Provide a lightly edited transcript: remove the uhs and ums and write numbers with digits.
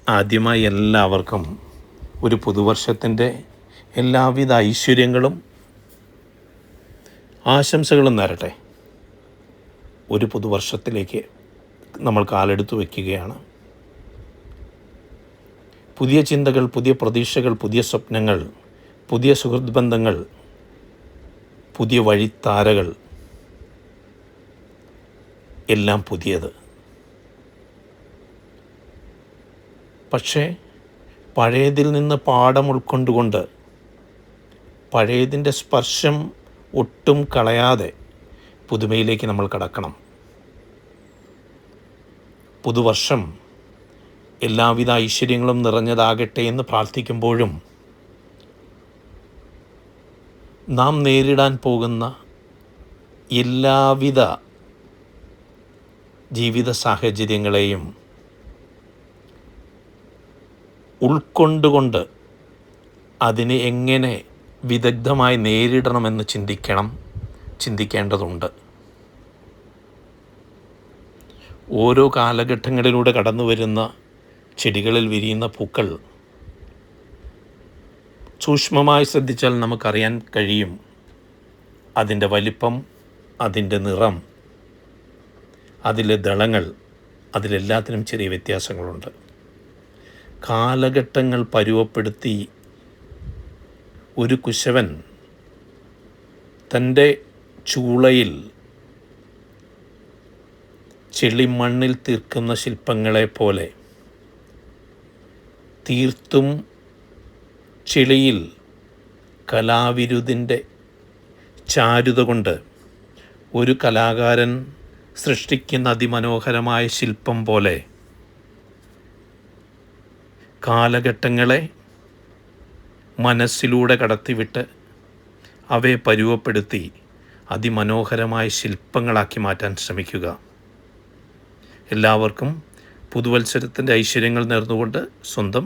ആദ്യമായി എല്ലാവർക്കും ഒരു പുതുവർഷത്തിൻ്റെ എല്ലാവിധ ഐശ്വര്യങ്ങളും ആശംസകളും നേരട്ടെ. ഒരു പുതുവർഷത്തിലേക്ക് നമ്മൾ കാലെടുത്ത് വയ്ക്കുകയാണ്. പുതിയ ചിന്തകൾ, പുതിയ പ്രതീക്ഷകൾ, പുതിയ സ്വപ്നങ്ങൾ, പുതിയ സുഹൃത്ത് ബന്ധങ്ങൾ, പുതിയ വഴിത്താരകൾ, എല്ലാം പുതിയത്. പക്ഷേ പഴയതിൽ നിന്ന് പാഠം ഉൾക്കൊണ്ടുകൊണ്ട് പഴയതിൻ്റെ സ്പർശം ഒട്ടും കളയാതെ പുതുമയിലേക്ക് നമ്മൾ കടക്കണം. പുതുവർഷം എല്ലാവിധ ഐശ്വര്യങ്ങളും നിറഞ്ഞതാകട്ടെ എന്ന് പ്രാർത്ഥിക്കുമ്പോഴും നാം നേരിടാൻ പോകുന്ന എല്ലാവിധ ജീവിത സാഹചര്യങ്ങളെയും ഉൾക്കൊണ്ടുകൊണ്ട് അതിനെ എങ്ങനെ വിദഗ്ധമായി നേരിടണമെന്ന് ചിന്തിക്കേണ്ടതുണ്ട്. ഓരോ കാലഘട്ടങ്ങളിലൂടെ കടന്നു വരുന്ന ചെടികളിൽ വിരിയുന്ന പൂക്കൾ സൂക്ഷ്മമായി ശ്രദ്ധിച്ചാൽ നമുക്കറിയാൻ കഴിയും. അതിൻ്റെ വലിപ്പം, അതിൻ്റെ നിറം, അതിലെ ദളങ്ങൾ, അതിലെല്ലാത്തിനും ചെറിയ വ്യത്യാസങ്ങളുണ്ട്. കാലഘട്ടങ്ങൾ പരുവപ്പെടുത്തി ഒരു കുശവൻ തൻ്റെ ചൂളയിൽ ചെളിമണ്ണിൽ തീർക്കുന്ന ശില്പങ്ങളെ പോലെ തീർത്തും ചെളിയിൽ കലാവിരുതിൻ്റെ ചാരുത കൊണ്ട് ഒരു കലാകാരൻ സൃഷ്ടിക്കുന്ന അതിമനോഹരമായ ശില്പം പോലെ കാലഘട്ടങ്ങളെ മനസ്സിലൂടെ കടത്തിവിട്ട് അവയെ പരുവപ്പെടുത്തി അതിമനോഹരമായ ശില്പങ്ങളാക്കി മാറ്റാൻ ശ്രമിക്കുക. എല്ലാവർക്കും പുതുവത്സരത്തിൻ്റെ ഐശ്വര്യങ്ങൾ നേർന്നുകൊണ്ട് സ്വന്തം